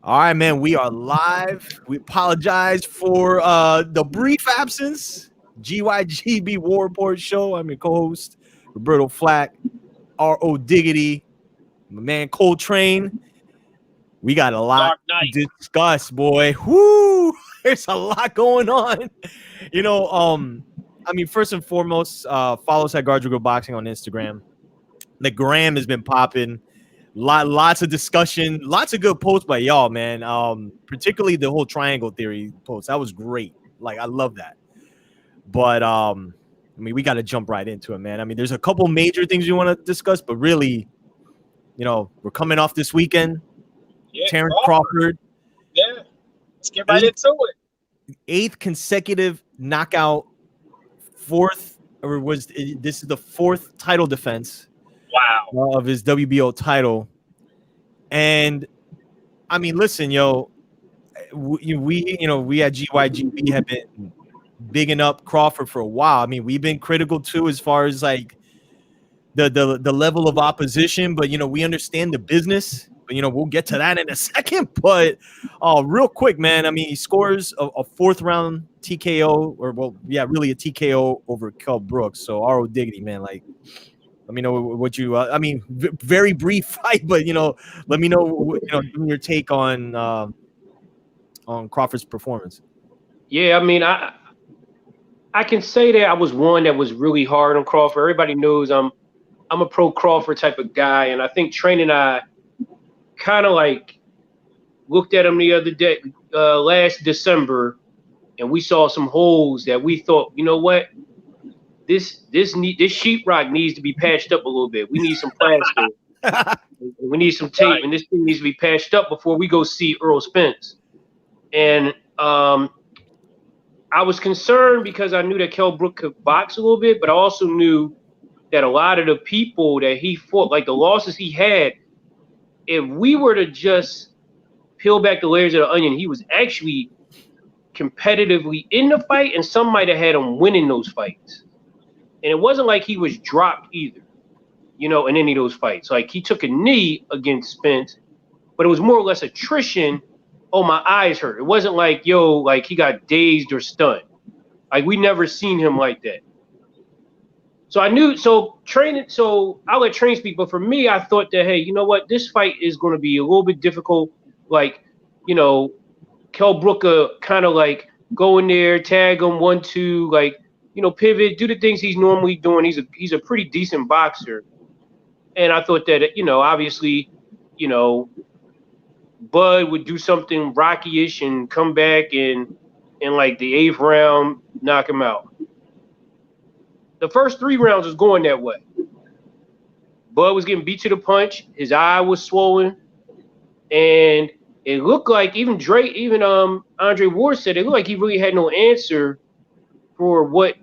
All right, man. We are live. We apologize for the brief absence. GYGB War Report Show. I'm your co-host, Roberto Flack, R.O. Diggity, my man Coltrane. We got a lot to discuss, boy. Whoo! There's a lot going on. First and foremost, follow us at GYGB Boxing on Instagram. The gram has been popping. Lots of discussion, lots of good posts by y'all, man. Particularly the whole triangle theory post. That was great. Like, I love that. But we got to jump right into it, man. There's a couple major things we want to discuss, but really, we're coming off this weekend. Yeah, Terrence Crawford. Yeah, let's get right into it. 8th consecutive knockout. This is the 4th title defense. Wow. Of his WBO title. And listen, we at GYGB have been bigging up Crawford for a while. We've been critical too as far as like the level of opposition, but we understand the business. But we'll get to that in a second. But real quick, man, he scores a 4th round TKO, really a TKO over Kell Brooks. So R.O. Diggity, man, like, let me know what you. Very brief fight, but let me know your take on Crawford's performance. Yeah, I can say that I was one that was really hard on Crawford. Everybody knows I'm a pro Crawford type of guy, and I think Train and I kind of like looked at him the other day, last December, and we saw some holes that we thought, you know what. This sheetrock needs to be patched up a little bit. We need some plaster. We need some tape, and this thing needs to be patched up before we go see Earl Spence. And I was concerned because I knew that Kell Brook could box a little bit, but I also knew that a lot of the people that he fought, like the losses he had, if we were to just peel back the layers of the onion, he was actually competitively in the fight, and some might have had him winning those fights. And it wasn't like he was dropped either, in any of those fights. Like, he took a knee against Spence, but it was more or less attrition. Oh, my eyes hurt. It wasn't like, he got dazed or stunned. Like, we never seen him like that. So I knew, so I'll let Train speak. But for me, I thought that, hey, you know what? This fight is going to be a little bit difficult. Like, Kell Brook kind of like go in there, tag him 1-2, like, pivot, do the things he's normally doing. He's a pretty decent boxer. And I thought that, obviously, Bud would do something Rocky-ish and come back and in like the 8th round, knock him out. The first 3 rounds was going that way. Bud was getting beat to the punch. His eye was swollen. And it looked like Andre Ward said it looked like he really had no answer for what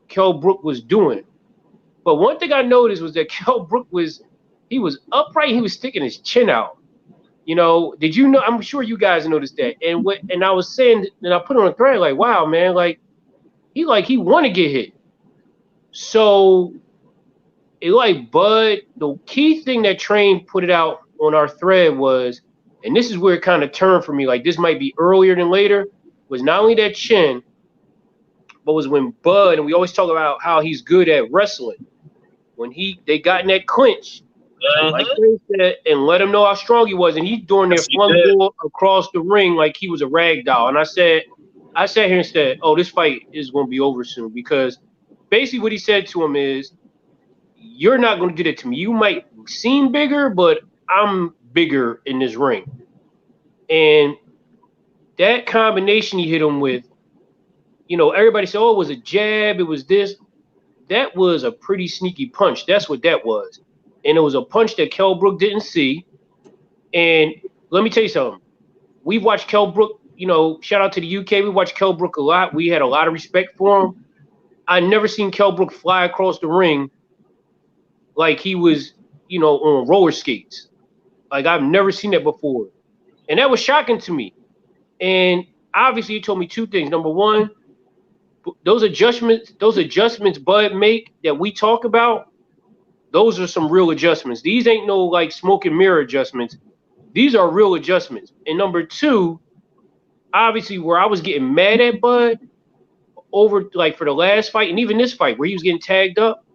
Kell Brook was doing. But one thing I noticed was that Kell Brook was upright. He was sticking his chin out. Did you know? I'm sure you guys noticed that. And I was saying, and I put on a thread like, wow, man, he want to get hit. So it like Bud. The key thing that Train put it out on our thread was, and this is where it kind of turned for me. Like, this might be earlier than later. Was not only that chin, but was when Bud, and we always talk about how he's good at wrestling. When they got in that clinch, like Train said, and let him know how strong he was, and he doing their flung ball across the ring like he was a rag doll. And I sat here and said, oh, this fight is going to be over soon, because basically what he said to him is, you're not going to do that to me. You might seem bigger, but I'm bigger in this ring. And that combination he hit him with, everybody said, oh, it was a jab, it was this. That was a pretty sneaky punch. That's what that was. And it was a punch that Kell Brook didn't see. And let me tell you something. We've watched Kell Brook, shout out to the UK. We watched Kell Brook a lot. We had a lot of respect for him. I never seen Kell Brook fly across the ring like he was, on roller skates. Like, I've never seen that before. And that was shocking to me. And obviously he told me 2 things. Number one, those adjustments Bud make that we talk about, those are some real adjustments. These ain't no like smoke and mirror adjustments. these are real adjustments. And number two, obviously, where I was getting mad at Bud over like for the last fight and even this fight where he was getting tagged up,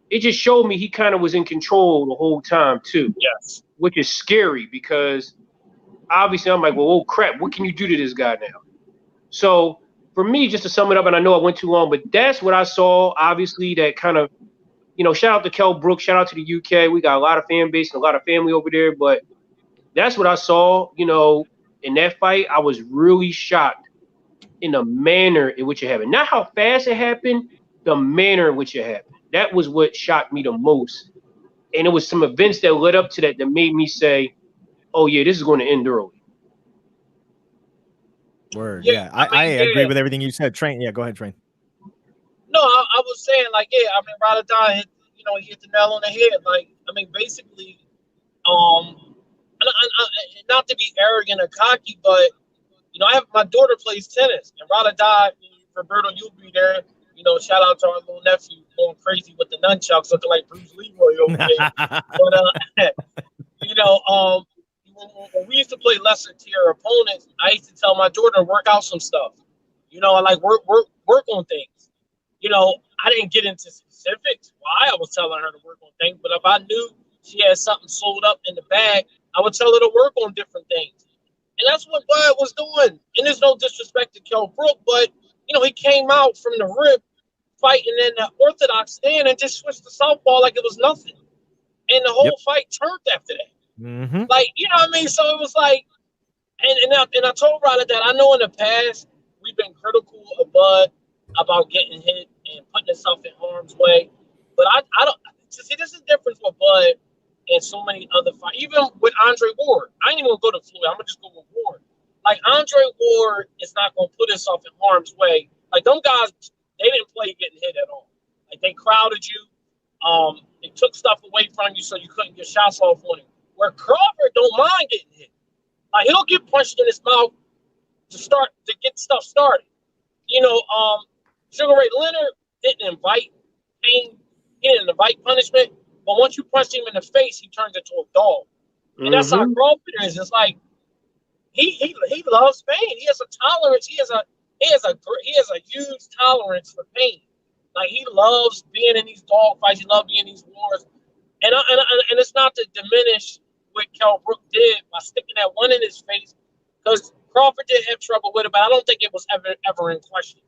it just showed me he kind of was in control the whole time too. Yes. Which is scary because obviously I'm like, well, oh crap, what can you do to this guy now? So for me, just to sum it up, and I know I went too long, but that's what I saw. Obviously, that kind of, shout out to Kell Brook, shout out to the UK. We got a lot of fan base and a lot of family over there, but that's what I saw, in that fight. I was really shocked in the manner in which it happened. Not how fast it happened, the manner in which it happened. That was what shocked me the most. And it was some events that led up to that made me say, oh, yeah, this is going to end early. Word. Yeah. I agree with everything you said. Train. Yeah, go ahead, Train. No, I was saying, like, yeah, I mean, Ramadan hit, he hit the nail on the head. Like, I mean, basically, not to be arrogant or cocky, but, I have my daughter plays tennis, and Ramadan, Roberto, you'll be there. Shout out to our little nephew going crazy with the nunchucks, looking like Bruce Leroy over there. But, when we used to play lesser tier opponents, I used to tell my daughter to work out some stuff. I like work on things. I didn't get into specifics why I was telling her to work on things, but if I knew she had something sold up in the bag, I would tell her to work on different things. And that's what Bud was doing. And there's no disrespect to Kell Brook, but he came out from the rip fighting in the orthodox stand and just switched to southpaw like it was nothing. And the whole fight turned after that. Mm-hmm. Like, you know what I mean? So it was like, and I told Ryder that I know in the past we've been critical of Bud about getting hit and putting himself in harm's way. But I don't see, this is the difference with Bud and so many other fights. Even with Andre Ward, I ain't even gonna go to Floyd. I'm gonna just go with Ward. Like, Andre Ward is not gonna put himself in harm's way. Like, them guys, they didn't play getting hit at all. Like, they crowded you. They took stuff away from you so you couldn't get shots off on him. Where Crawford don't mind getting hit. Like, he'll get punched in his mouth to get stuff started. Sugar Ray Leonard didn't invite pain. He didn't invite punishment. But once you punch him in the face, he turns into a dog. And that's how Crawford is. It's like he loves pain. He has a tolerance. He has a huge tolerance for pain. Like, he loves being in these dog fights. He loves being in these wars. And it's not to diminish what Kell Brook did by sticking that one in his face, because Crawford did have trouble with it, but I don't think it was ever in question.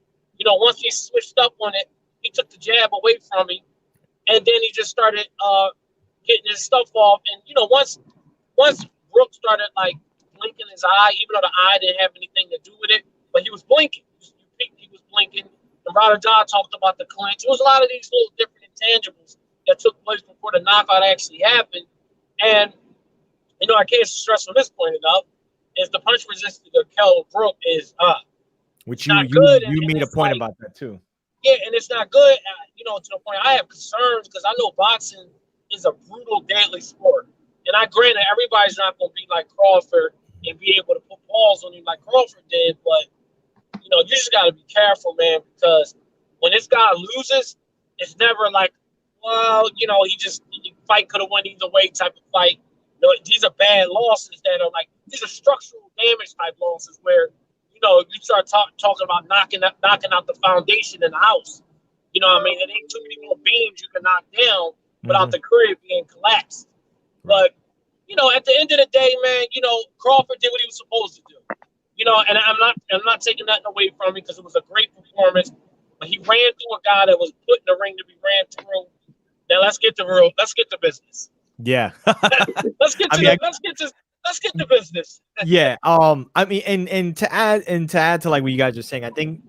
Once he switched up on it, he took the jab away from him, and then he just started getting his stuff off. And once Brook started like blinking his eye, even though the eye didn't have anything to do with it, but he was blinking. He was blinking. And Ryder Dodd talked about the clinch. It was a lot of these little different intangibles that took place before the knockout actually happened. And, I can't stress from this point enough, is the punch resistance of Kell Brook is which you made a point about that too. Yeah, and it's not good, to the point I have concerns, because I know boxing is a brutal, deadly sport. And I granted everybody's not going to be like Crawford and be able to put balls on you like Crawford did, but, you just got to be careful, man, because when this guy loses, it's never like, well, the fight could have went either way type of fight. These are bad losses that are like, these are structural damage type losses where, you start talking about knocking out the foundation in the house. You know what I mean? It ain't too many more beams you can knock down without the crib being collapsed. But, at the end of the day, man, Crawford did what he was supposed to do. And I'm not taking nothing away from him, because it was a great performance. But he ran through a guy that was put in the ring to be ran through. Now let's get to business. Yeah. let's get to business. Yeah. I mean, and to add to like what you guys are saying, I think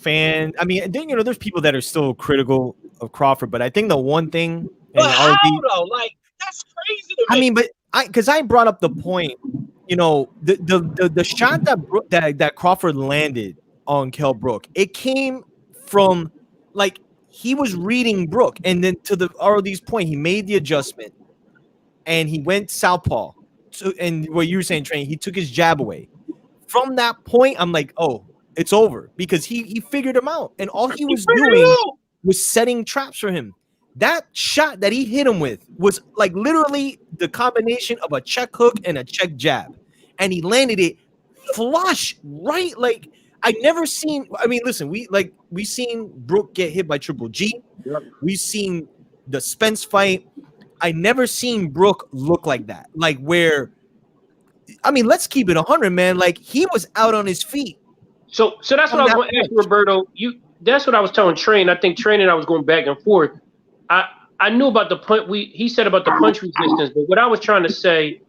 there's people that are still critical of Crawford, but I think the one thing, but how though? Like, that's crazy to me. I mean, but because I brought up the point, the shot that Crawford landed on Kell Brook, it came from like, he was reading Brook, and then to the ROD's point, he made the adjustment, and he went southpaw. So, and what you were saying, Train, he took his jab away. From that point, I'm like, oh, it's over, because he figured him out, and all he was doing was setting traps for him. That shot that he hit him with was like literally the combination of a check hook and a check jab, and he landed it flush right. Like I never seen. I mean, listen, we seen Brooke get hit by Triple G. Yep. We've seen the Spence fight. I never seen Brooke look like that. Like where, I mean, let's keep it 100, man. Like he was out on his feet. So that's what I was going to ask you, Roberto. That's what I was telling Train. I think Train and I was going back and forth. I knew about the punch. He said about the punch resistance, but what I was trying to say,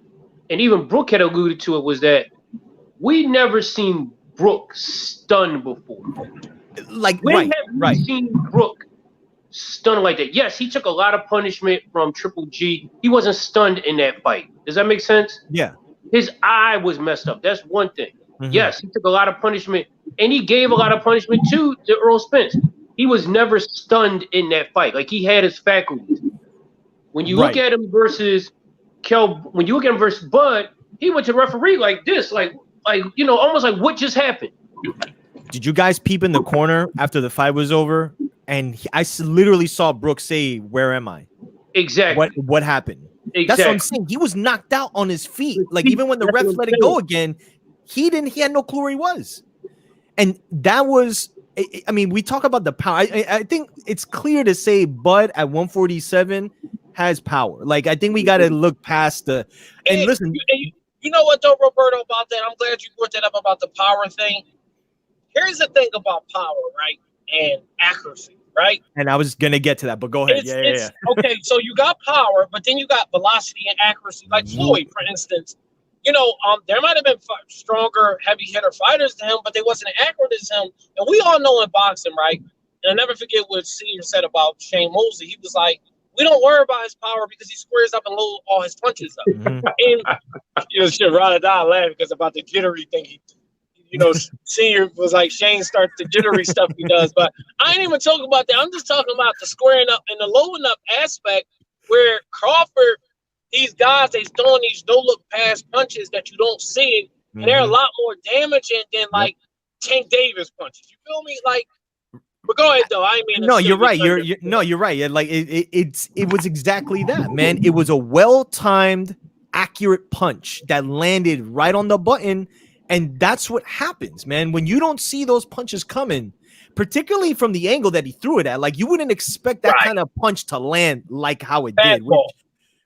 and even Brooke had alluded to it, was that we never seen Brooke stunned before. Like we right. haven't seen Brooke stunned like that. Yes, he took a lot of punishment from Triple G. He wasn't stunned in that fight. Does that make sense? Yeah. His eye was messed up. That's one thing. Mm-hmm. Yes, he took a lot of punishment, and he gave a lot of punishment too to Earl Spence. He was never stunned in that fight. Like he had his faculties. When you look at him versus when you look at him versus Bud, he went to the referee like this, like almost like what just happened. Did you guys peep in the corner after the fight was over? And I literally saw Brooke say, "Where am I?" Exactly. What happened? Exactly. That's what I'm saying. He was knocked out on his feet. Like even when the ref let it go again, he had no clue where he was. And that was, I mean, we talk about the power. I think it's clear to say Bud at 147 has power. Like I think we got to look past the. And listen, you know what though, Roberto, about that? I'm glad you brought that up about the power thing. Here's the thing about power, right? And accuracy, right? And I was gonna get to that, but go ahead. Yeah. Okay, so you got power, but then you got velocity and accuracy. Like Floyd, for instance, there might have been stronger, heavy hitter fighters than him, but they wasn't as accurate as him. And we all know in boxing, right? And I'll never forget what Senior said about Shane Mosley. He was like, "We don't worry about his power because he squares up and loads all his punches up." Mm-hmm. And shit, rather die laughing because about the jittery thing Senior was like, Shane starts the jittery stuff he does, but I ain't even talking about that. I'm just talking about the squaring up and the lowering up aspect where Crawford, these guys, they throwing these no-look pass punches that you don't see, and they're a lot more damaging than like Tank Davis punches. You feel me? Like, but go ahead though. I mean, no, you're right. You're right. Like it was exactly that, man. It was a well-timed, accurate punch that landed right on the button. And that's what happens, man. When you don't see those punches coming, particularly from the angle that he threw it at, like you wouldn't expect that kind of punch to land like how it did.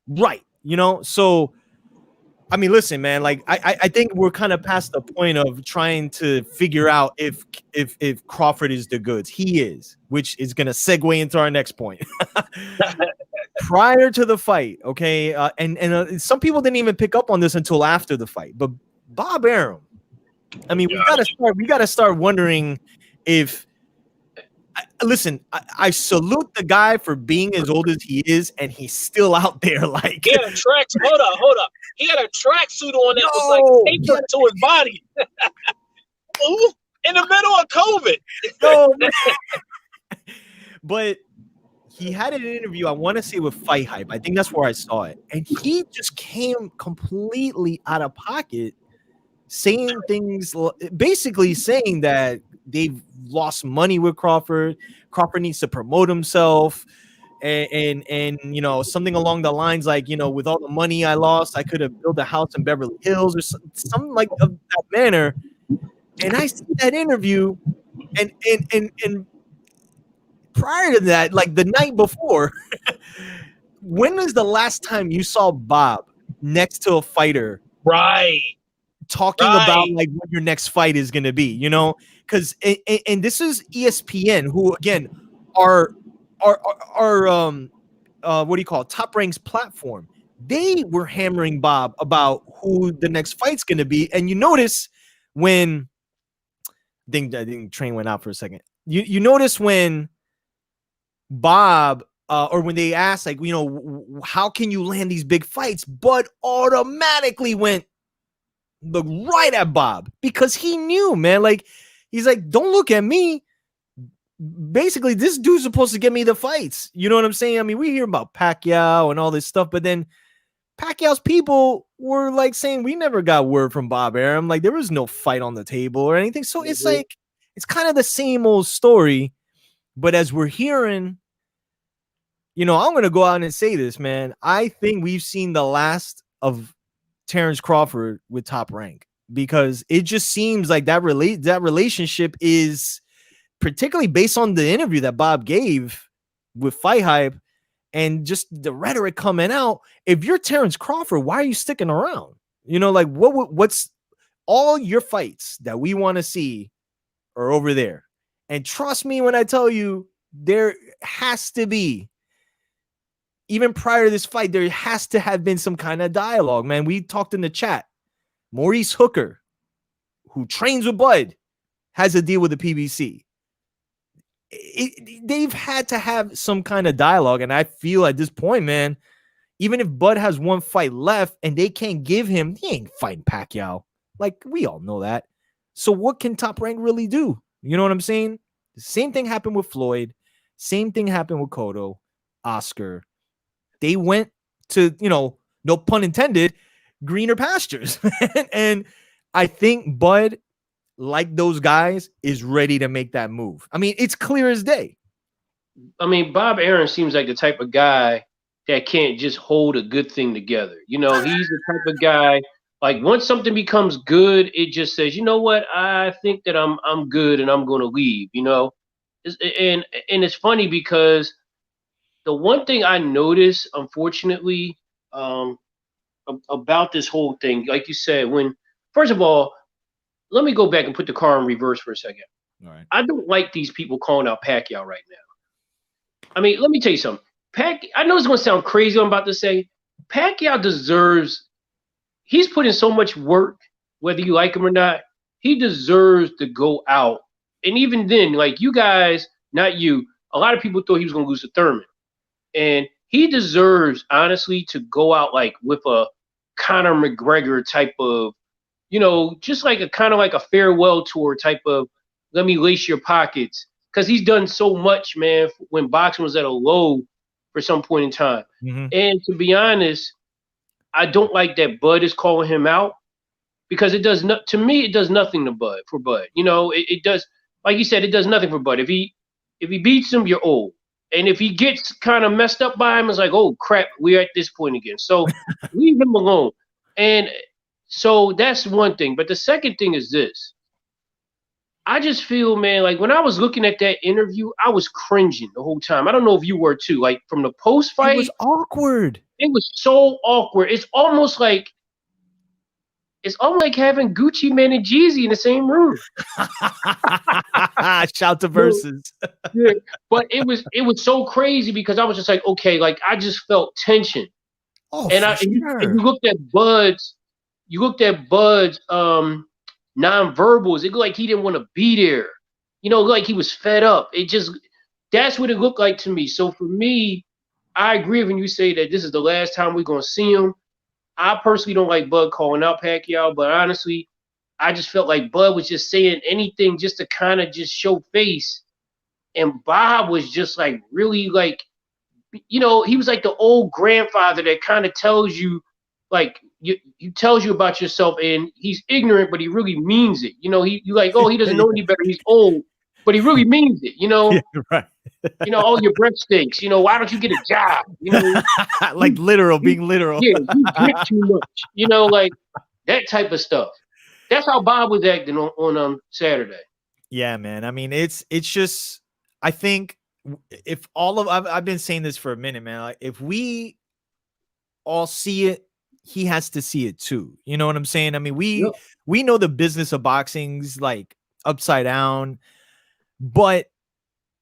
Right. So, I mean, listen, man, like I think we're kind of past the point of trying to figure out if Crawford is the goods. He is, which is going to segue into our next point. Prior to the fight, okay, and some people didn't even pick up on this until after the fight, but Bob Arum, I mean, we gotta start wondering if. Listen, I salute the guy for being as old as he is, and he's still out there. Like he had a track. Hold up. He had a tracksuit on that was like taped to his body. In the middle of COVID. No, but he had an interview, I want to say with Fight Hype. I think that's where I saw it, and he just came completely out of pocket, saying things, basically saying that they've lost money with Crawford. Crawford needs to promote himself, and something along the lines like, with all the money I lost, I could have built a house in Beverly Hills or something like of that manner. And I see that interview, and prior to that, like the night before, when was the last time you saw Bob next to a fighter? Right. Talking about like what your next fight is going to be, because and this is ESPN, who again are what do you call it, Top Rank's platform. They were hammering Bob about who the next fight's going to be, and you notice when I think Train went out for a second. You notice when Bob or when they asked like, how can you land these big fights, Bud automatically went right at Bob because he knew, man. Like he's like, don't look at me. Basically, this dude's supposed to get me the fights. You know what I'm saying? I mean, we hear about Pacquiao and all this stuff, but then Pacquiao's people were like saying we never got word from Bob Arum. Like there was no fight on the table or anything. So it's like it's kind of the same old story. But as we're hearing I'm going to go out and say this, man. I think we've seen the last of Terrence Crawford with Top Rank, because it just seems like that relationship is, particularly based on the interview that Bob gave with Fight Hype and just the rhetoric coming out. If you're Terrence Crawford, why are you sticking around? Like what's all your fights that we want to see are over there. And trust me when I tell you, there has to be, even prior to this fight, there has to have been some kind of dialogue, man. We talked in the chat. Maurice Hooker, who trains with Bud, has a deal with the PBC. They've had to have some kind of dialogue. And I feel at this point, man, even if Bud has one fight left and they can't give him, he ain't fighting Pacquiao. Like, we all know that. So what can Top Rank really do? You know what I'm saying? The same thing happened with Floyd. Same thing happened with Cotto, Oscar. They went to, no pun intended, greener pastures. And I think Bud, like those guys, is ready to make that move. I mean, it's clear as day. I mean, Bob Arum seems like the type of guy that can't just hold a good thing together. He's the type of guy, like, once something becomes good, it just says, you know what, I think that I'm good and I'm going to leave, And it's funny because the one thing I noticed, unfortunately, about this whole thing, like you said, first of all, let me go back and put the car in reverse for a second. All right. I don't like these people calling out Pacquiao right now. I mean, let me tell you something. I know it's going to sound crazy what I'm about to say. Pacquiao he's put in so much work, whether you like him or not. He deserves to go out. And even then, like, you guys, not you, a lot of people thought he was going to lose to Thurman. And he deserves, honestly, to go out like with a Conor McGregor type of, just like a kind of like a farewell tour type of, let me lace your pockets. Because he's done so much, man, when boxing was at a low for some point in time. Mm-hmm. And to be honest, I don't like that Bud is calling him out, because it does not, to me, it does nothing to Bud. It does, like you said, it does nothing for Bud. If he beats him, you're old. And if he gets kind of messed up by him, it's like, oh crap, we're at this point again. So leave him alone. And so that's one thing. But the second thing is this. I just feel, man, like when I was looking at that interview, I was cringing the whole time. I don't know if you were too. Like from the post fight, it was awkward. It was so awkward. It's almost like having Gucci Mane and Jeezy in the same room. Shout to Versus. Yeah, but it was so crazy because I was just like, okay, like I just felt tension. Oh, and you looked at Bud's nonverbals. It looked like he didn't want to be there. Like he was fed up. That's what it looked like to me. So for me, I agree when you say that this is the last time we're gonna see him. I personally don't like Bud calling out Pacquiao, but honestly, I just felt like Bud was just saying anything just to kind of just show face. And Bob was just like really like, he was like the old grandfather that kind of tells you, like, he tells you about yourself, and he's ignorant, but he really means it. You like, oh, he doesn't know any better. He's old, but he really means it. Yeah, right. Oh, your breath stinks. Why don't you get a job? Like being literal. Yeah, you drink too much. Like that type of stuff. That's how Bob was acting on Saturday. Yeah, man. I mean, it's just, I think if I've been saying this for a minute, man. Like if we all see it, he has to see it too. You know what I'm saying? I mean, we know the business of boxing's like upside down, but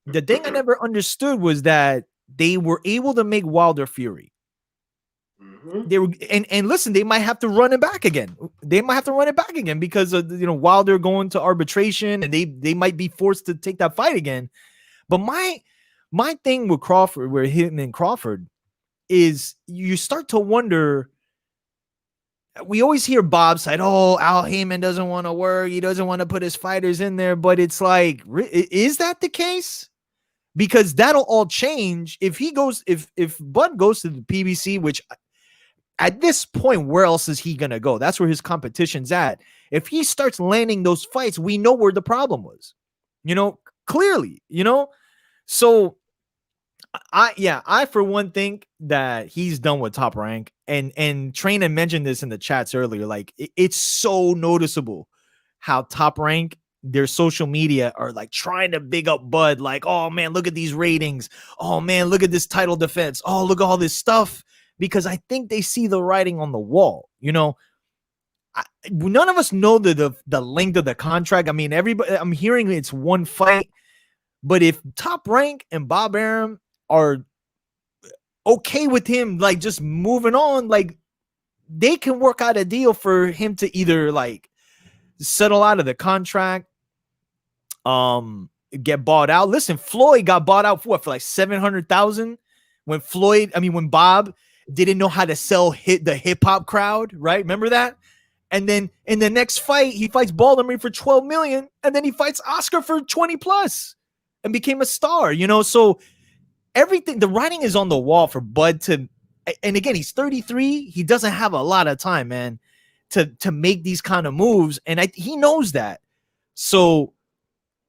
the thing I never understood was that they were able to make Wilder Fury. Mm-hmm. They were, and listen, they might have to run it back again. Because of Wilder going to arbitration, and they might be forced to take that fight again. But my thing with Crawford, where him and Crawford, is you start to wonder. We always hear Bob say, "Oh, Al Heyman doesn't want to work. He doesn't want to put his fighters in there." But it's like, is that the case? Because that'll all change if Bud goes to the PBC, which at this point, where else is he gonna go? That's where his competition's at. If he starts landing those fights, we know where the problem was. Clearly. So I for one think that he's done with Top Rank, and Trainer mentioned this in the chats earlier. Like it's so noticeable how Top Rank, their social media are like trying to big up Bud. Like, oh man, look at these ratings. Oh man, look at this title defense. Oh, look at all this stuff. Because I think they see the writing on the wall. You know, none of us know the length of the contract. I mean, everybody. I'm hearing it's one fight, but if Top Rank and Bob Arum are okay with him, like just moving on, like they can work out a deal for him to either like settle out of the contract, get bought out. Listen, Floyd got bought out for what, for like 700,000 when Bob didn't know how to sell the hip hop crowd, right? Remember that? And then in the next fight, he fights Baltimore for 12 million, and then he fights Oscar for 20 plus and became a star, you know? So everything, the writing is on the wall for Bud to, and again, he's 33. He doesn't have a lot of time, man, to make these kind of moves. And he knows that. So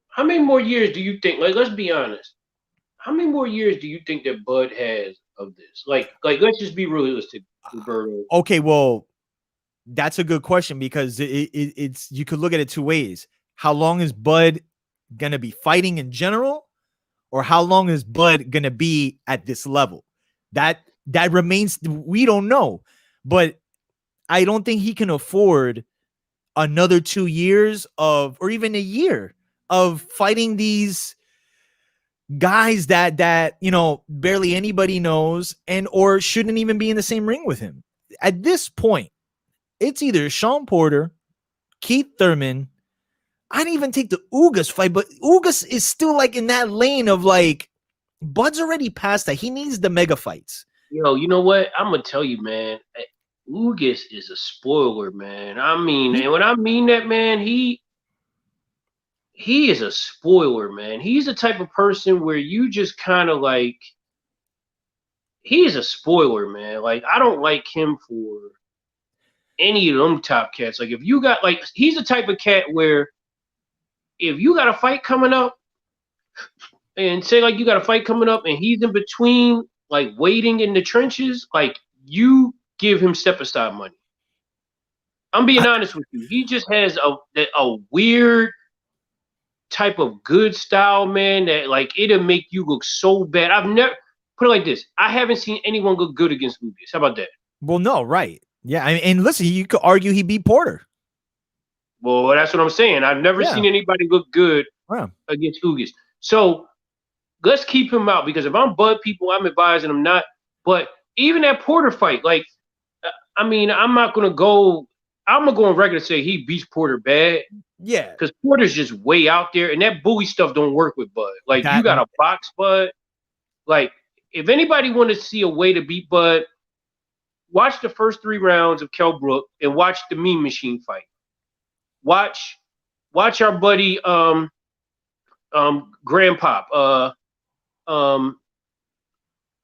how many more years do you think, like, let's be honest, how many more years do you think that Bud has of this? Like let's just be realistic, Roberto. Okay, well, that's a good question, because it's you could look at it two ways. How long is Bud gonna be fighting in general, or how long is Bud gonna be at this level? That remains, we don't know. But I don't think he can afford another 2 years of, or even a year of fighting these guys that you know barely anybody knows, and or shouldn't even be in the same ring with him. At this point, it's either Sean Porter, Keith Thurman. I'd even take the Ugas fight, but Ugas is still like in that lane of like, Bud's already past that. He needs the mega fights. Yo, you know what? I'm gonna tell you, man. Ugas is a spoiler, man. I mean, and when I mean that, man, he is a spoiler, man. He's the type of person where you just kind of like, he is a spoiler, man. Like, I don't like him for any of them top cats. Like, if you got, like, he's the type of cat where if you got a fight coming up, and say like you got a fight coming up and he's in between, like waiting in the trenches, like you give him step aside money. I'm being honest with you. He just has a weird type of good style, man, that like it'll make you look so bad. I've never, put it like this, I haven't seen anyone look good against Ugas. How about that? Well, no, right. Yeah, and listen, you could argue he beat Porter. Well, that's what I'm saying. I've never seen anybody look good against Ugas. So let's keep him out, because if I'm Bud people, I'm advising him not. But even that Porter fight, like, I mean, I'm going to go on record and say he beats Porter bad. Yeah. Because Porter's just way out there, and that bully stuff don't work with Bud. Like, you got to box Bud. Like, if anybody want to see a way to beat Bud, watch the first 3 rounds of Kell Brook and watch the Mean Machine fight. Watch our buddy Grandpop,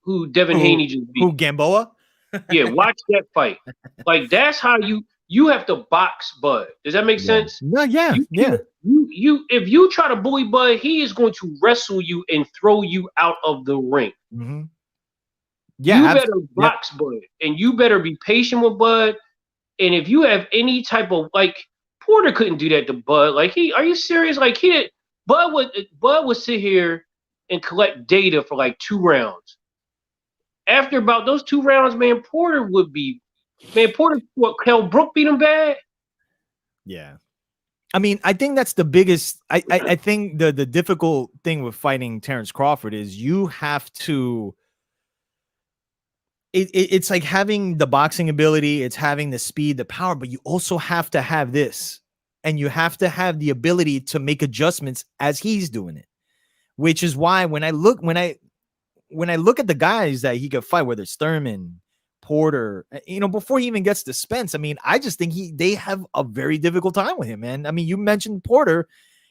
who Devin Haney just beat. Who, Gamboa? Yeah, watch that fight. Like, that's how you have to box Bud. Does that make sense? No, yeah, You if you try to bully Bud, he is going to wrestle you and throw you out of the ring. Mm-hmm. Yeah, you better box Bud, and you better be patient with Bud. And if you have any type of, like, Porter couldn't do that to Bud. Like, are you serious? Like, Bud would sit here and collect data for like 2 rounds. After about those 2 rounds, man, Porter, what, Kell Brook beat him bad? Yeah. I mean, I think that's the biggest, I think the difficult thing with fighting Terrence Crawford is you have to, it's like having the boxing ability, it's having the speed, the power, but you also have to have this, and you have to have the ability to make adjustments as he's doing it, which is why when I look at the guys that he could fight, whether it's Thurman, Porter, you know, before he even gets to Spence, I mean, I just think they have a very difficult time with him, man. I mean, you mentioned Porter,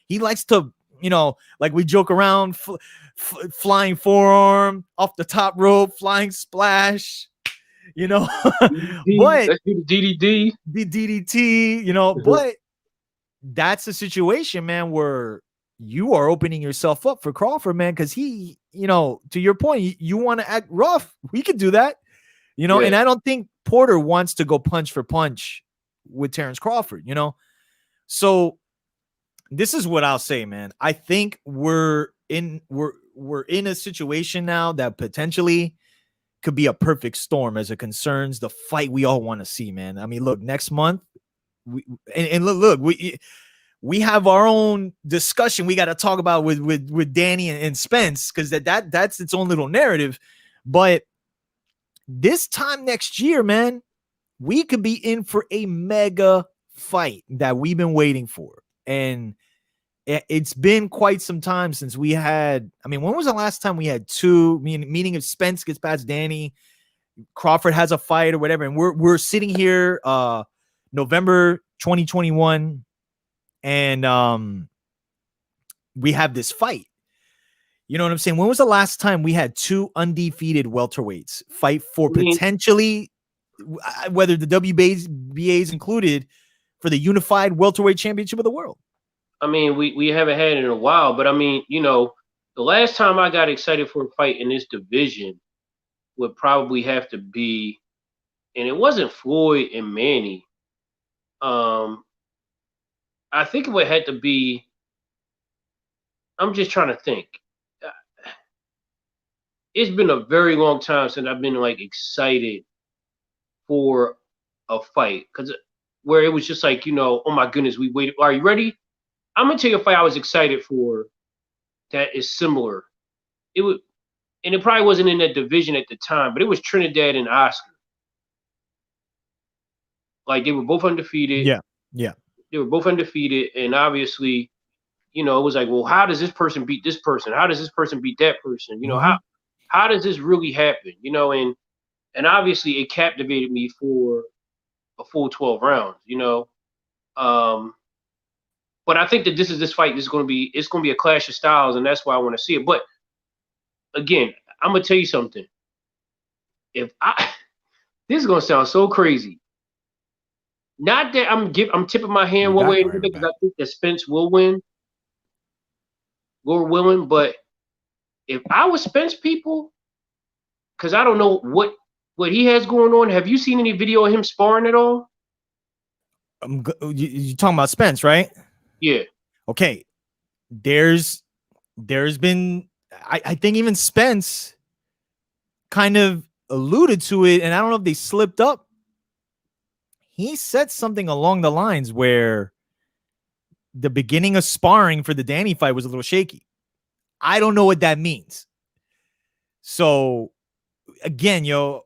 he likes to, you know, like we joke around, flying forearm off the top rope, flying splash, you know, but the DDT, you know, but that's a situation, man, where you are opening yourself up for Crawford, man, because he you know, to your point, you want to act rough. We could do that, you know, Yeah. and I don't think Porter wants to go punch for punch with Terrence Crawford, you know. So this is what I'll say, man. I think we're in a situation now that potentially could be a perfect storm as it concerns the fight we all want to see, man. I mean, look, next month, look, we have our own discussion we got to talk about with Danny and Spence, because that's its own little narrative. But this time next year, man, we could be in for a mega fight that we've been waiting for. And it's been quite some time since we had, I mean, when was the last time we had two, meaning if Spence gets past Danny, Crawford has a fight or whatever, and we're sitting here November 2021, and we have this fight. You know what I'm saying? When was the last time we had two undefeated welterweights fight for potentially, whether the WBA is included, for the unified welterweight championship of the world? I mean, we haven't had it in a while, but I mean, you know, the last time I got excited for a fight in this division would probably have to be, and it wasn't Floyd and Manny. I think it would have to be, I'm just trying to think. It's been a very long time since I've been like excited for a fight, because where it was just like, you know, oh my goodness, we waited. Are you ready? I'm gonna tell you a fight I was excited for that is similar. It would, and it probably wasn't in that division at the time, but it was Trinidad and Oscar. Like, they were both undefeated. Yeah. They were both undefeated, and obviously, you know, it was like, well, how does this person beat this person? How does this person beat that person? You know, how does this really happen? You know, and obviously it captivated me for a full 12 rounds, you know. But I think that this fight is going to be, it's going to be a clash of styles, and that's why I want to see it. But again, I'm gonna tell you something. This is gonna sound so crazy. Not that I'm tipping my hand one way because I think that Spence will win. Lord willing, but if I was Spence, people, because I don't know what he has going on. Have you seen any video of him sparring at all? You talking about Spence, right? Yeah. Okay. There's been, I think even Spence kind of alluded to it, and I don't know if they slipped up. He said something along the lines where the beginning of sparring for the Danny fight was a little shaky. I don't know what that means. So again, I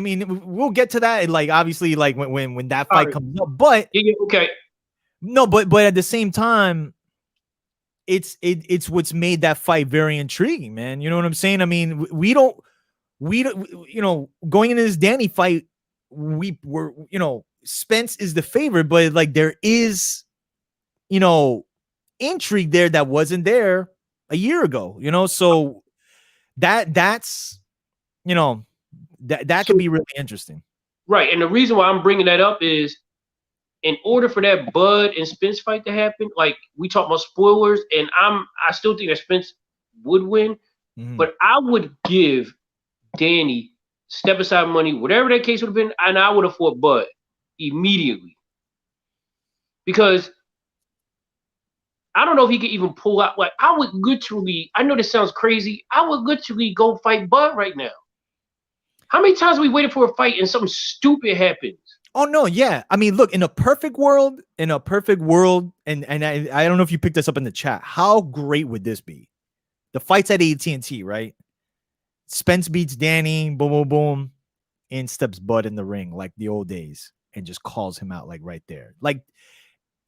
mean, we'll get to that. Like, obviously, like when that fight comes up, but okay. No, but at the same time, it's what's made that fight very intriguing, man. You know what I'm saying? I mean, we don't, you know, going into this Danny fight, we were, you know, Spence is the favorite, but like there is, you know, intrigue there that wasn't there a year ago, you know. So that's, you know, that could be really interesting, right? And the reason why I'm bringing that up is, in order for that Bud and Spence fight to happen, like, we talk about spoilers, and I still think that Spence would win, but I would give Danny step aside money, whatever that case would have been, and I would have fought Bud immediately, because I don't know if he could even pull out. Like, I would literally, I know this sounds crazy, I would literally go fight Bud right now. How many times have we waited for a fight and something stupid happens? Oh no, yeah. I mean, look, in a perfect world, and I don't know if you picked this up in the chat. How great would this be? The fight's at AT&T, right? Spence beats Danny, boom, boom, boom, in steps Bud in the ring like the old days and just calls him out like right there. Like,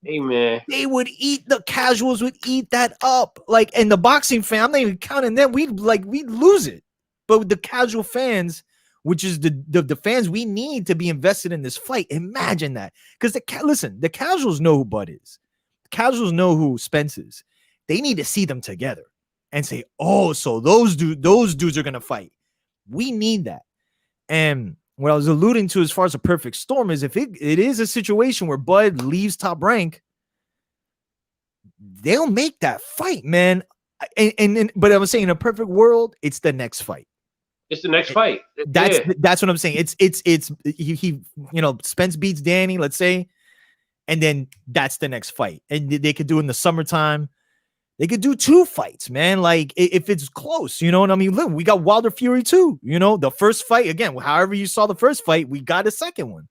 hey man, the casuals would eat that up. Like, and the boxing fan, I'm not even counting them. We'd lose it. But with the casual fans, which is the fans we need to be invested in this fight, imagine that. Because the casuals know who Bud is. The casuals know who Spence is. They need to see them together and say, oh, so those dudes are gonna fight. We need that. And what I was alluding to as far as a perfect storm is, if it is a situation where Bud leaves Top Rank, they'll make that fight, man, But I was saying, in a perfect world, it's the next fight. It's the next fight. That's what I'm saying. It's he Spence beats Danny, let's say, and then that's the next fight, and they could do it in the summertime. They could do 2 fights, man. Like if it's close, you know what I mean? Look, we got Wilder Fury too. You know, the first fight again. However you saw the first fight, we got a second one.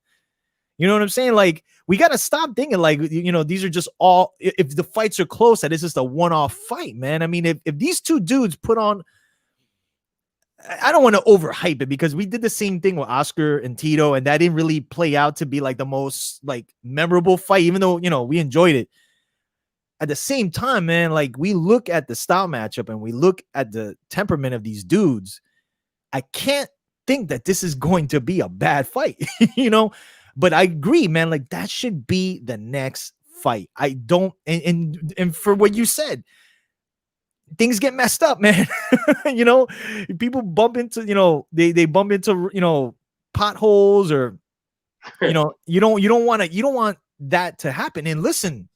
You know what I'm saying? Like we got to stop thinking like these are just all. If the fights are close, that is just a one-off fight, man. I mean, if these 2 dudes put on, I don't want to overhype it because we did the same thing with Oscar and Tito, and that didn't really play out to be like the most like memorable fight, even though we enjoyed it. At the same time, man, like we look at the style matchup and we look at the temperament of these dudes. I can't think that this is going to be a bad fight, but I agree, man. Like that should be the next fight. I don't, and for what you said, things get messed up, man. People bump into, they bump into, potholes or, you don't want that to happen. And listen,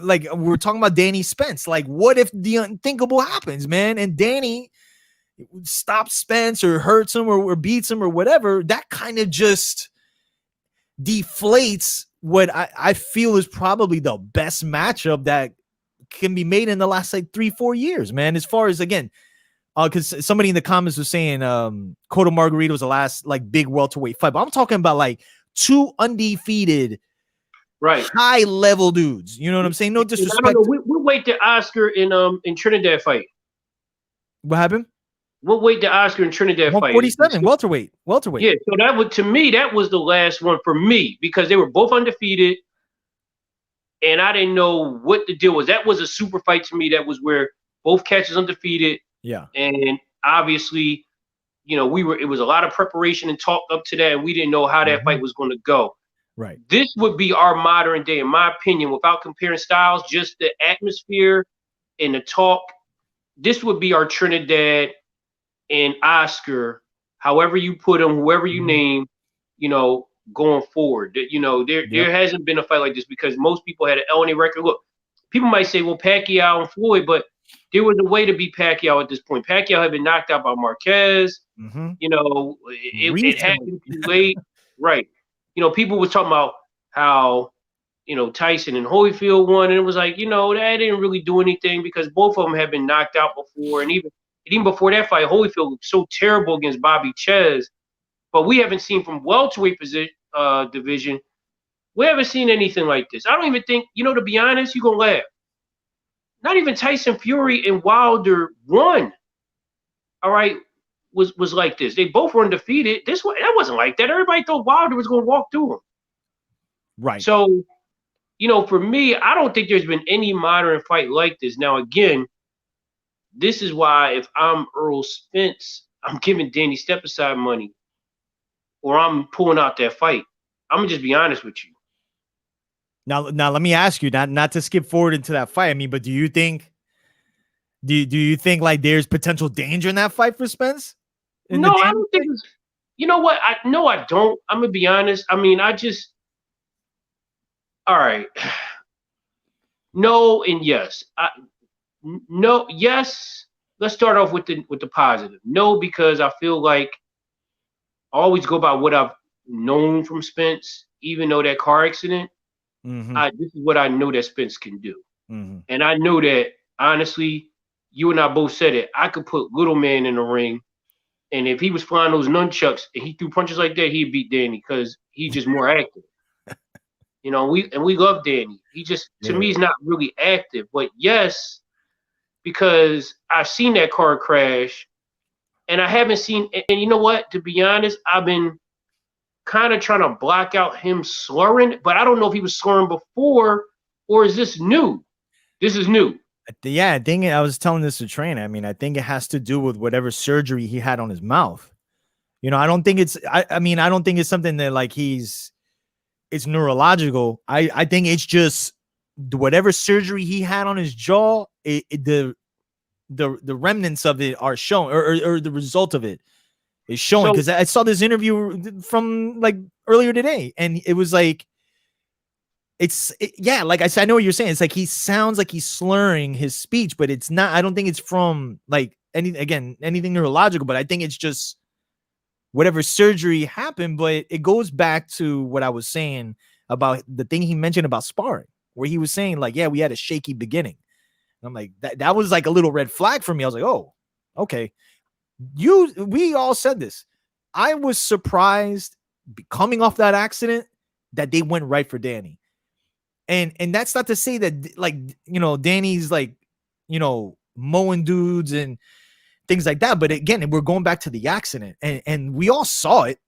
like we're talking about Danny Spence. Like, what if the unthinkable happens, man? And Danny stops Spence or hurts him or beats him or whatever. That kind of just deflates what I feel is probably the best matchup that can be made in the last like 3-4 years, man. As far as again, because somebody in the comments was saying Cotto Margarito was the last like big welterweight fight, but I'm talking about like 2 undefeated. Right, high level dudes. You know what I'm saying? No disrespect. We'll wait the Oscar in Trinidad fight. What happened? We'll wait the Oscar in Trinidad fight. 147, welterweight. Yeah, so that was the last one for me because they were both undefeated, and I didn't know what the deal was. That was a super fight to me. That was where both catches undefeated. Yeah, and obviously, it was a lot of preparation and talk up to that, and we didn't know how that fight was going to go. Right. This would be our modern day, in my opinion, without comparing styles, just the atmosphere and the talk. This would be our Trinidad and Oscar, however you put them, whoever you name, going forward. There hasn't been a fight like this because most people had an L on their record. Look, people might say, well, Pacquiao and Floyd, but there was a way to beat Pacquiao at this point. Pacquiao had been knocked out by Marquez. It happened too late. Right. People was talking about how, Tyson and Holyfield won, and it was like, that didn't really do anything because both of them had been knocked out before, and even before that fight, Holyfield looked so terrible against Bobby Ches. But we haven't seen from welterweight division, we haven't seen anything like this. I don't even think, to be honest, you're gonna laugh. Not even Tyson Fury and Wilder won. All right. Was like this. They both were undefeated. That wasn't like that. Everybody thought Wilder was going to walk through him. Right. So, for me, I don't think there's been any modern fight like this. Now, again, this is why if I'm Earl Spence, I'm giving Danny Stepaside money, or I'm pulling out that fight. I'm gonna just be honest with you. Now, let me ask you, not to skip forward into that fight. I mean, but do you think like there's potential danger in that fight for Spence? No, I don't think it's, you know what? I don't. I'm gonna be honest. I mean, all right. No and yes. No, yes. Let's start off with the positive. No, because I feel like I always go by what I've known from Spence, even though that car accident. This is what I know that Spence can do. And I know that, honestly, you and I both said it. I could put little man in the ring, and if he was flying those nunchucks and he threw punches like that, he'd beat Danny because he's just more active. We love Danny. He just, to me, he's not really active. But yes, because I've seen that car crash, and I haven't seen, and you know what? To be honest, I've been kind of trying to block out him slurring, but I don't know if he was slurring before, or is this new? This is new. Yeah, I think I was telling this to Train. I mean, I think it has to do with whatever surgery he had on his mouth. I don't think it's, I mean, I don't think it's something that like it's neurological. I think it's just whatever surgery he had on his jaw, the remnants of it are shown, or the result of it is showing. Because I saw this interview from like earlier today, and it was like yeah, like I said, I know what you're saying. It's like he sounds like he's slurring his speech, but it's not. I don't think it's from like anything neurological, but I think it's just whatever surgery happened. But it goes back to what I was saying about the thing he mentioned about sparring, where he was saying like, yeah, we had a shaky beginning. And I'm like, that was like a little red flag for me. I was like, oh, okay. We all said this. I was surprised coming off that accident that they went right for Danny. And that's not to say that like, Danny's like, mowing dudes and things like that. But again, we're going back to the accident and we all saw it.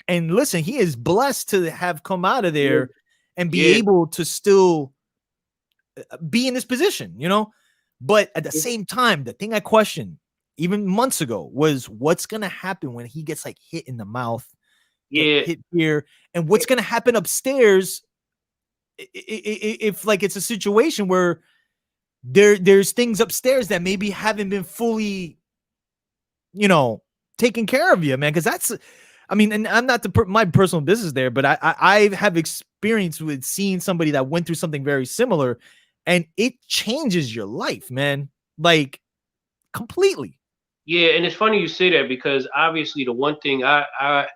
And listen, he is blessed to have come out of there and be able to still be in this position, But at the same time, the thing I questioned even months ago was what's going to happen when he gets like hit in the mouth, hit here, and what's going to happen upstairs if like it's a situation where there's things upstairs that maybe haven't been fully, taken care of you, man. Because that's, I mean, and I'm not my personal business there, but I have experience with seeing somebody that went through something very similar, and it changes your life, man, like completely. Yeah, and it's funny you say that because obviously the one thing I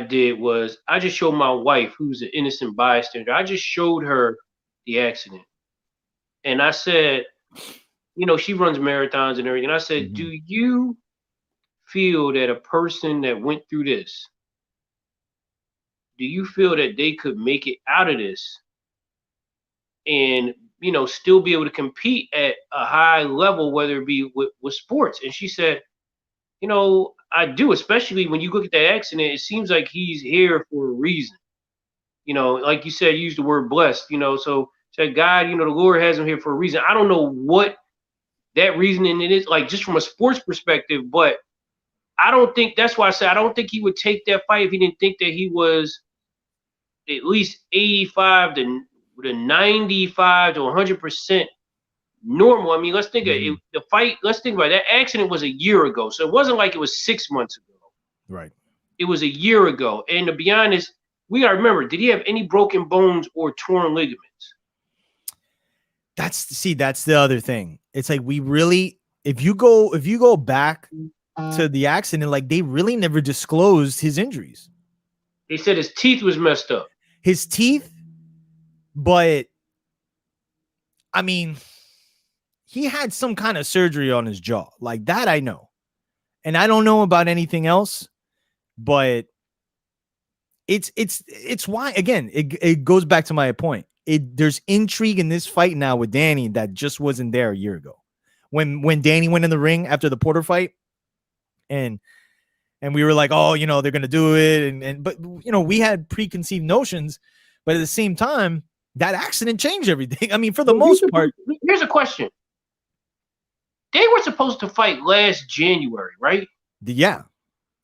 did was I just showed my wife, who's an innocent bystander, I just showed her the accident. And I said, she runs marathons and everything. I said, do you feel that a person that went through this, do you feel that they could make it out of this and, still be able to compete at a high level, whether it be with sports? And she said, I do, especially when you look at that accident, it seems like he's here for a reason. Like you said, you used the word blessed, so said God, the Lord has him here for a reason. I don't know what that reasoning it is, like just from a sports perspective, but I don't think that's why I said I don't think he would take that fight if he didn't think that he was at least 85 to 95 to 100% normal. I mean, let's think of it, the fight. Let's think about it. That accident was a year ago, so it wasn't like it was 6 months ago. Right. It was a year ago, and to be honest, we gotta remember: did he have any broken bones or torn ligaments? That's the other thing. It's like we really, if you go back to the accident, like they really never disclosed his injuries. They said his teeth was messed up. His teeth, but I mean, he had some kind of surgery on his jaw, like that I know, and I don't know about anything else, but it's why again it goes back to my point. There's intrigue in this fight now with Danny that just wasn't there a year ago. When Danny went in the ring after the Porter fight, and we were like, oh, they're gonna do it, but we had preconceived notions, but at the same time, that accident changed everything. I mean, for the most part. Here's a question. They were supposed to fight last January, right? Yeah.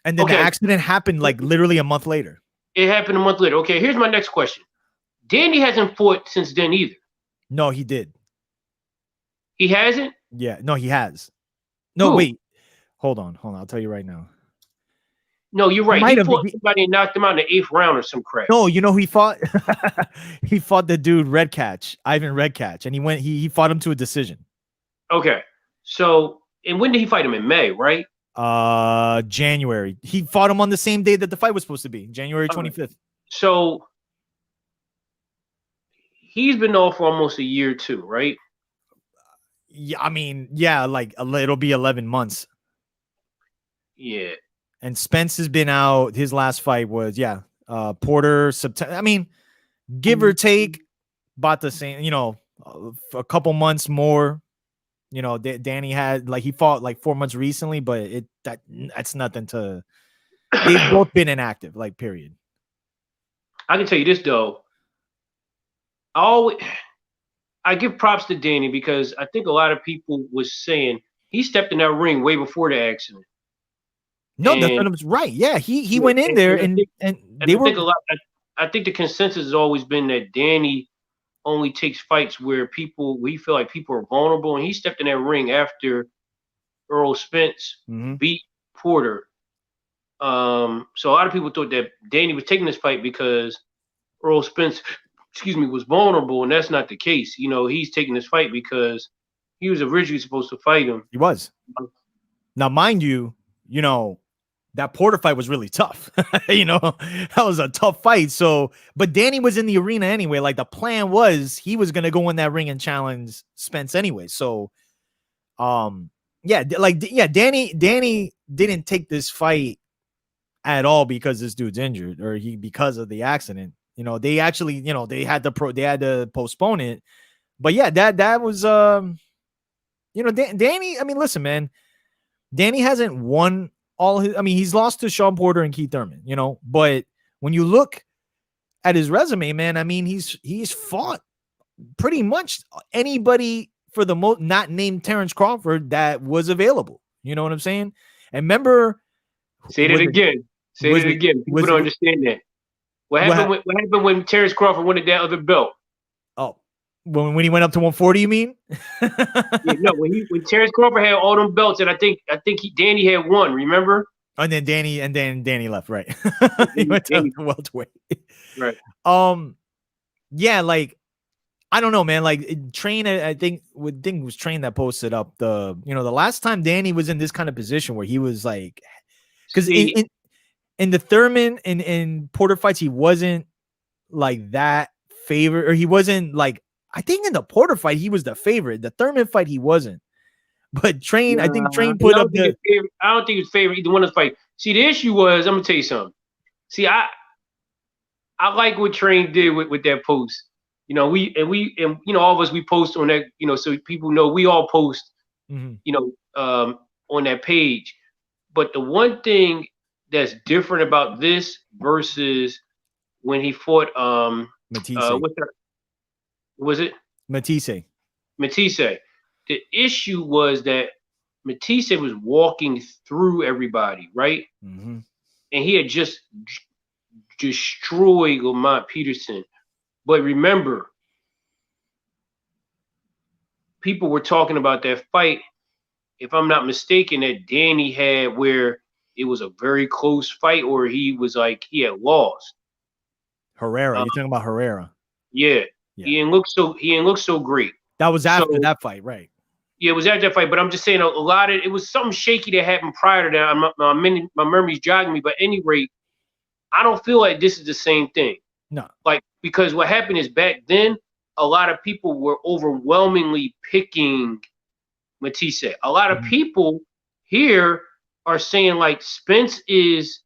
And then the accident happened like literally a month later. It happened a month later. Okay, here's my next question. Danny hasn't fought since then either. No, he did. He hasn't? Yeah, no, he has. No, wait. Hold on. I'll tell you right now. No, you're right. He fought somebody and knocked him out in the 8th round or some crap. No, he fought he fought the dude Ivan Redcatch, and he fought him to a decision. Okay. So, and when did he fight him? In May, right? January. He fought him on the same day that the fight was supposed to be, January 25th. So he's been off for almost a year too, right? Yeah, I mean, yeah, like it'll be 11 months. Yeah. And Spence has been out. His last fight was Porter September. I mean, give or take, about the same. A couple months more. Danny had he fought like 4 months recently, but that's nothing to. They've both been inactive, like period. I can tell you this though. I give props to Danny because I think a lot of people was saying he stepped in that ring way before the accident. No, that's right. Yeah, he went in there and they were. I think the consensus has always been that Danny only takes fights where we feel like people are vulnerable, and he stepped in that ring after Earl Spence beat Porter. So a lot of people thought that Danny was taking this fight because Earl Spence was vulnerable, and that's not the case. You know, he's taking this fight because he was originally supposed to fight him. He was. Now, mind you, you know, that Porter fight was really tough. You know, that was a tough fight. So, but Danny was in the arena anyway. Like the plan was he was going to go in that ring and challenge Spence anyway. So, Danny didn't take this fight at all because this dude's injured or because of the accident. You know, they actually, you know, they had to postpone it. But yeah, that was, you know, Danny. I mean, listen, man, Danny hasn't won all his. I mean, he's lost to Sean Porter and Keith Thurman, you know. But when you look at his resume, man, I mean, he's fought pretty much anybody for the most, not named Terrence Crawford, that was available. You know what I'm saying? And remember, say that again. Say it again. People don't understand that. What happened when Terrence Crawford wanted that other belt? Oh, when he went up to 140, you mean? Yeah, no, when Terrence Crawford had all them belts, and I think Danny had one. Remember? And then Danny left, right? He went to welterweight, right? Yeah, like I don't know, man. Like Train, I think it was Train that posted up the last time Danny was in this kind of position where he was like, because in the Thurman and Porter fights, he wasn't like that favorite, or he wasn't like, I think in the Porter fight, he was the favorite. The Thurman fight, he wasn't. But Train, I think Train put up the. I don't think it's favorite either one of the fight. See, the issue was, I'm gonna tell you something. See, I like what Train did with that post. You know, we all of us, we post on that, you know, so people know we all post, you know, on that page. But the one thing that's different about this versus when he fought Matisse. Was it Matisse? Matisse. The issue was that Matisse was walking through everybody, right? And he had just destroyed Lamont Peterson. But remember, people were talking about that fight, if I'm not mistaken, that Danny had where it was a very close fight, or he was like he had lost. You're talking about Herrera? Yeah. He didn't look so great. That was after that fight, right? Yeah, it was after that fight. But I'm just saying, a lot of it was something shaky that happened prior to that. My memory's jogging me, but at any rate, I don't feel like this is the same thing. No, like, because what happened is back then, a lot of people were overwhelmingly picking Matisse. A lot of people here are saying like Spence is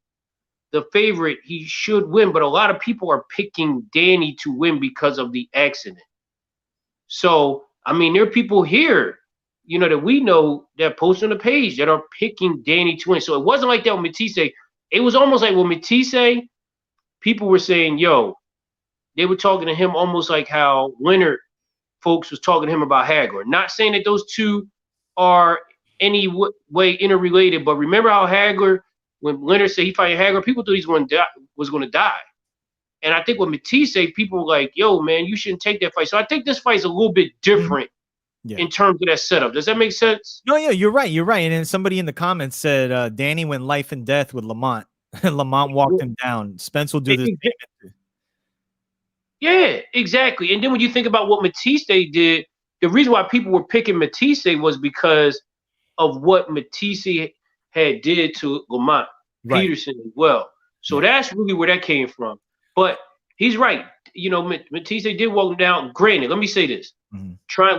the favorite, he should win, but a lot of people are picking Danny to win because of the accident. So, I mean, there are people here, you know, that we know that post on the page that are picking Danny to win. So it wasn't like that with Matisse. It was almost like with Matisse, people were saying, yo, they were talking to him almost like how Leonard folks was talking to him about Hagler. Not saying that those two are any way interrelated, but remember how Hagler, when Leonard said he fighting Hagler, people thought he was going to die. And I think with Matisse, people were like, yo, man, you shouldn't take that fight. So I think this fight is a little bit different in terms of that setup. Does that make sense? No, yeah, you're right. You're right. And then somebody in the comments said Danny went life and death with Lamont. Lamont walked him down. Spence will do this. Yeah, exactly. And then when you think about what Matisse did, the reason why people were picking Matisse was because of what Matisse had did to Lamont Peterson as well. So that's really where that came from. But he's right. You know, Matisse did walk him down. Granted, let me say this.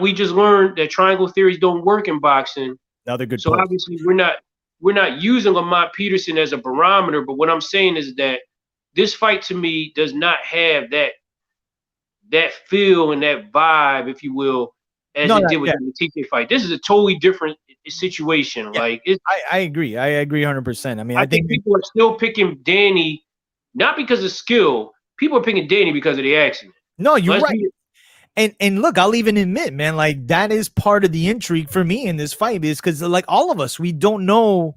We just learned that triangle theories don't work in boxing. Another good So point. obviously we're not using Lamont Peterson as a barometer, but what I'm saying is that this fight to me does not have that feel and that vibe, if you will, as it did with the Matisse fight. This is a totally different situation. Yeah, like I agree. I agree 100%. I mean, I think people are still picking Danny, not because of skill. People are picking Danny because of the accident. No, you're right. And look, I'll even admit, man, like that is part of the intrigue for me in this fight, is because like all of us, we don't know,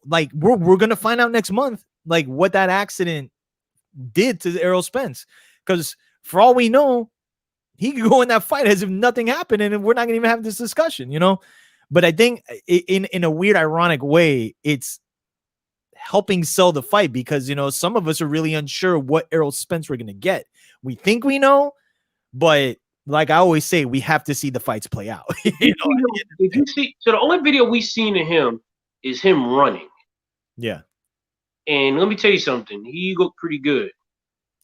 like we're gonna find out next month, like what that accident did to Errol Spence. Because for all we know, he could go in that fight as if nothing happened, and we're not gonna even have this discussion, you know. But I think in a weird, ironic way, it's helping sell the fight because, some of us are really unsure what Errol Spence we're going to get. We think we know, but like I always say, we have to see the fights play out. Did you see? So the only video we've seen of him is him running. Yeah. And let me tell you something. He looked pretty good.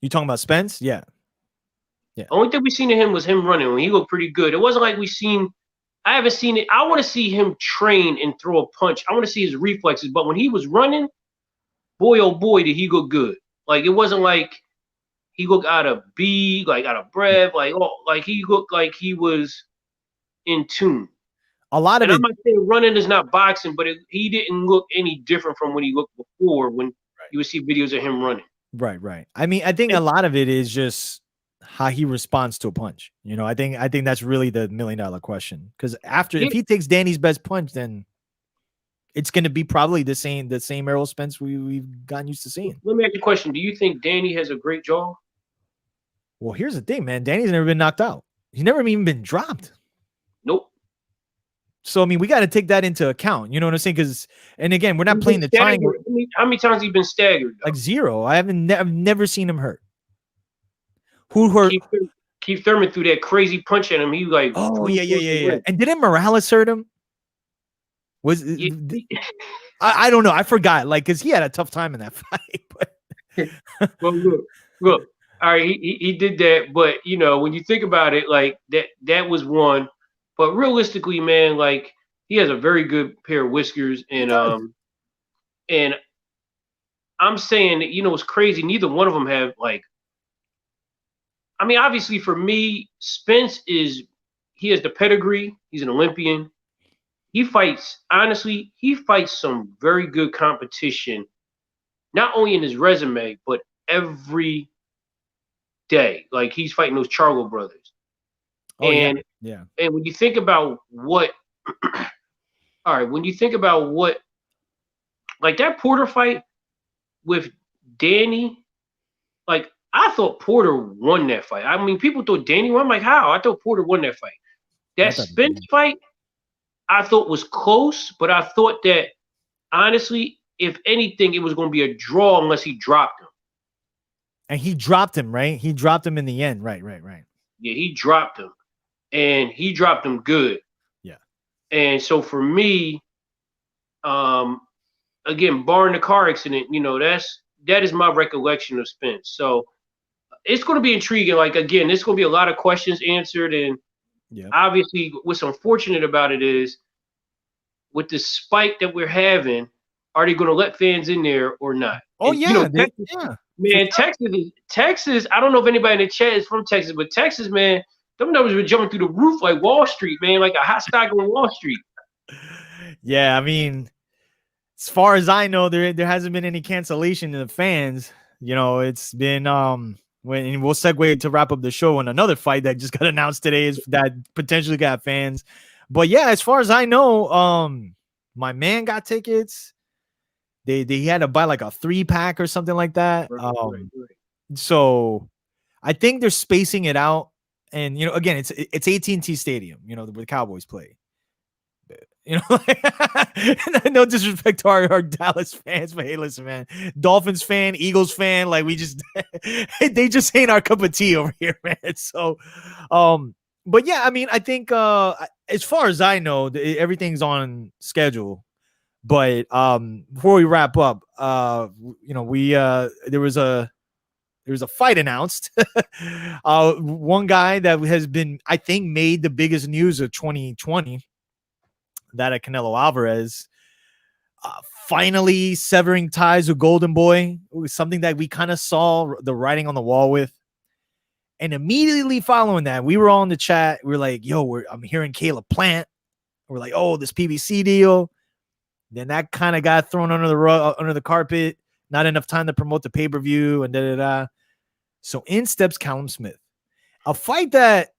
You talking about Spence? Yeah. Yeah. Only thing we seen of him was him running. When he looked pretty good. It wasn't like I haven't seen it. I want to see him train and throw a punch. I want to see his reflexes. But when he was running, boy, oh boy, did he look good. Like, it wasn't like he looked out of breath. Like he looked like he was in tune. A lot of it. I'm not saying running is not boxing, but he didn't look any different from when he looked before when you would see videos of him running. Right. I mean, I think a lot of it is just how he responds to a punch. I think that's really the $1 million question. Because if he takes Danny's best punch, then it's going to be probably the same Errol Spence we've gotten used to seeing. Let me ask you a question. Do you think Danny has a great jaw? Well, here's the thing, man. Danny's never been knocked out. He's never even been dropped. Nope. So, I mean, we got to take that into account. You know what I'm saying? Because, and again, we're not playing the triangle. How many times has he been staggered? Like 0. I've never seen him hurt. Who hurt? Keith Thurman threw that crazy punch at him. He like, oh yeah. And didn't Morales hurt him? I don't know. I forgot. Like, because he had a tough time in that fight. But well, look. All right, he did that, but when you think about it, like that was one. But realistically, man, like he has a very good pair of whiskers, and I'm saying that it's crazy. Neither one of them have like. I mean, obviously for me, Spence he has the pedigree. He's an Olympian. He fights some very good competition, not only in his resume, but every day. Like he's fighting those Charlo brothers. Oh, and yeah. And when you think about what like that Porter fight with Danny, like I thought Porter won that fight. I mean, people thought Danny won. I'm like, how? I thought Porter won that fight. That Spence fight, I thought was close, but I thought that honestly, if anything, it was going to be a draw unless he dropped him. And he dropped him, right? He dropped him in the end. Right. Yeah, he dropped him. And he dropped him good. Yeah. And so for me, again, barring the car accident, that is my recollection of Spence. So it's going to be intriguing. Like, again, there's going to be a lot of questions answered. And obviously, what's unfortunate about it is with the spike that we're having, are they going to let fans in there or not? Oh, and, Texas, I don't know if anybody in the chat is from Texas, but Texas, man, them numbers were jumping through the roof like Wall Street, man, like a hot stock on Wall Street. Yeah, I mean, as far as I know, there hasn't been any cancellation in the fans. It's been and we'll segue to wrap up the show on another fight that just got announced today is that potentially got fans. But yeah, as far as I know, my man got tickets. He had to buy like a 3-pack or something like that. Right. So I think they're spacing it out. And, again, it's AT&T Stadium, where the Cowboys play. No disrespect to our Dallas fans, but hey, listen, man, Dolphins fan, Eagles fan, like they just ain't our cup of tea over here, man. So, but yeah, I mean, I think as far as I know, everything's on schedule. But before we wrap up, there was a fight announced. One guy that has been, I think, made the biggest news of 2020, that of Canelo Alvarez, finally severing ties with Golden Boy. It was something that we kind of saw the writing on the wall with. And immediately following that, we were all in the chat. We were like, yo, I'm hearing Caleb Plant. We're like, oh, this PBC deal. Then that kind of got thrown under the rug, under the carpet. Not enough time to promote the pay-per-view and da-da-da. So in steps Callum Smith. A fight that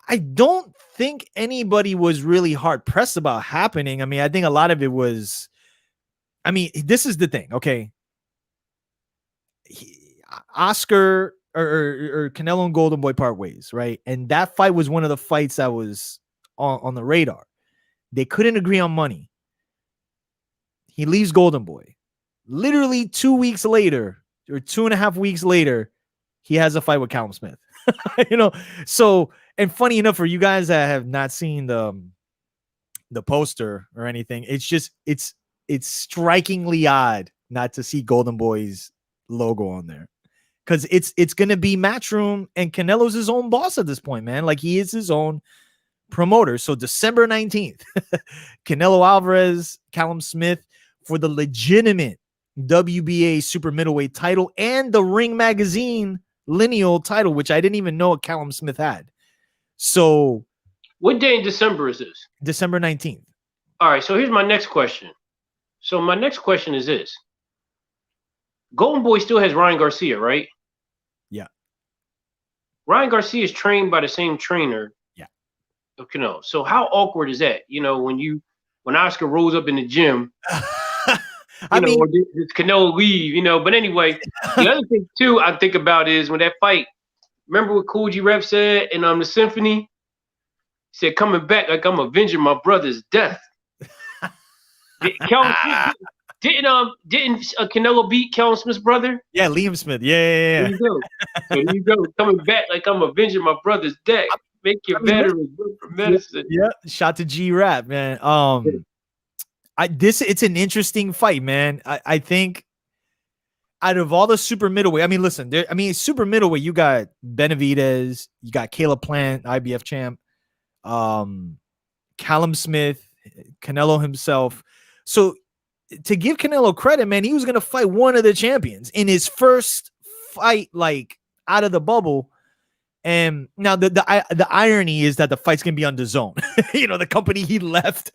I don't think anybody was really hard-pressed about happening. I mean, I think a lot of it was... I mean, this is the thing, okay? Oscar or Canelo and Golden Boy part ways, right? And that fight was one of the fights that was on the radar. They couldn't agree on money. He leaves Golden Boy. literally 2 weeks later or 2.5 weeks later, he has a fight with Callum Smith. So, and funny enough, for you guys that have not seen the poster or anything, it's strikingly odd not to see Golden Boy's logo on there, because it's gonna be Matchroom, and Canelo's his own boss at this point, man. Like, he is his own promoter. So December 19th, Canelo Alvarez, Callum Smith for the legitimate WBA super middleweight title and the Ring Magazine lineal title, which I didn't even know Callum Smith had. So what day in December is this? December 19th. All right, so here's my next question. So my next question is this. Golden Boy still has Ryan Garcia, right? Yeah. Ryan Garcia is trained by the same trainer. Yeah. Of Canelo. So how awkward is that? When Oscar rolls up in the gym, or does Canelo leave, But anyway, the other thing too I think about is when that fight, remember what Cool G Rep said in the Symphony? He said, coming back like I'm avenging my brother's death. Didn't Canelo beat Callum Smith's brother? Yeah, Liam Smith. Yeah. There you go. There you go. Coming back like I'm avenging my brother's death. Make your veterans good for medicine. Yeah. Shout to G Rap, man. It's an interesting fight, man. I think out of all the super middleweight, I mean, listen, super middleweight, you got Benavidez, you got Caleb Plant, IBF champ, Callum Smith, Canelo himself. So to give Canelo credit, man, he was going to fight one of the champions in his first fight, like out of the bubble. And now the irony is that the fight's going to be on DAZN, the company he left.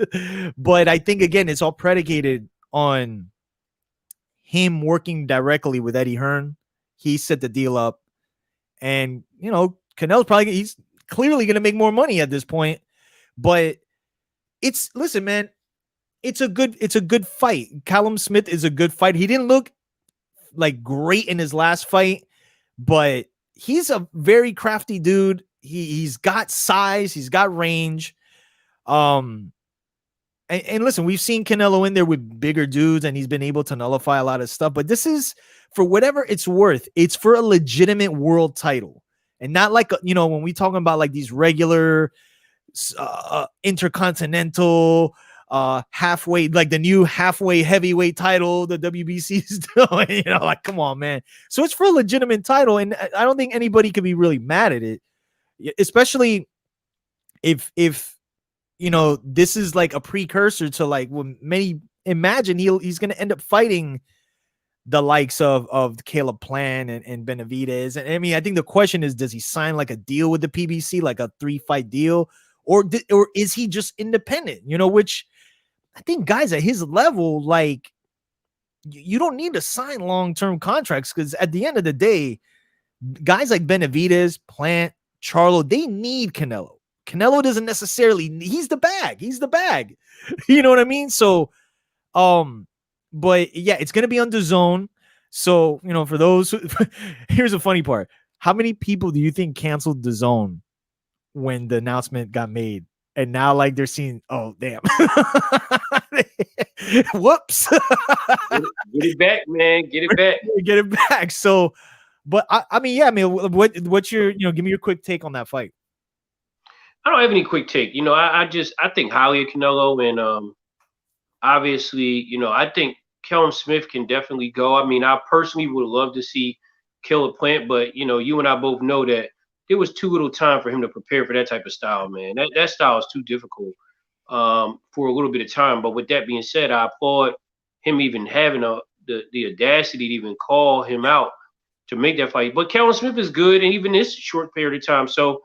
But I think, again, it's all predicated on him working directly with Eddie Hearn. He set the deal up, and, Canelo's he's clearly going to make more money at this point. But listen, man, it's a good fight. Callum Smith is a good fight. He didn't look like great in his last fight, but he's a very crafty dude. He's got size, he's got range. And listen, we've seen Canelo in there with bigger dudes, and he's been able to nullify a lot of stuff. But this is, for whatever it's worth, it's for a legitimate world title, and not like when we talking about like these regular intercontinental halfway, like the new halfway heavyweight title the WBC is doing, like, come on, man. So it's for a legitimate title, and I don't think anybody could be really mad at it, especially if this is like a precursor to like when many imagine he's going to end up fighting the likes of Caleb Plant and Benavidez. And I mean, I think the question is, does he sign like a deal with the PBC, like a 3-fight deal, or is he just independent? Which I think guys at his level, like, you don't need to sign long-term contracts, because at the end of the day, guys like Benavidez, Plant, Charlo, they need Canelo. Canelo doesn't necessarily, he's the bag. You know what I mean? So, but yeah, it's going to be on DAZN. So, for those here's a funny part. How many people do you think canceled DAZN when the announcement got made? And now, like, they're seeing, oh, damn. Whoops. Get it back, man. Get it back. Get it back. So, but I mean, what's your, give me your quick take on that fight. I don't have any quick take. I think highly of Canelo, and obviously, I think Callum Smith can definitely go. I mean, I personally would love to see Caleb Plant, but you and I both know that there was too little time for him to prepare for that type of style, man. That style is too difficult for a little bit of time. But with that being said, I applaud him even having the audacity to even call him out to make that fight. But Callum Smith is good, and even this short period of time. So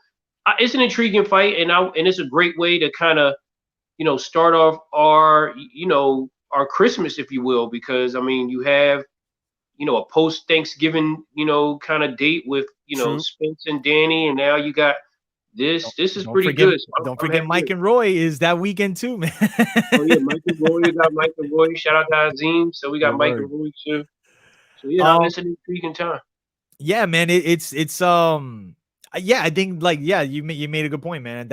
it's an intriguing fight, and it's a great way to kind of, start off our Christmas, if you will, because I mean, you have, a post Thanksgiving, kind of date with, True. Spence and Danny, and now you got this. This is pretty good. So don't forget Mike and Roy is that weekend too, man. Oh yeah, Mike and Roy. You got Mike and Roy. Shout out to Azim. So we got Mike and Roy too. So it's an intriguing time. Yeah, man. It's yeah, I think you made a good point, man.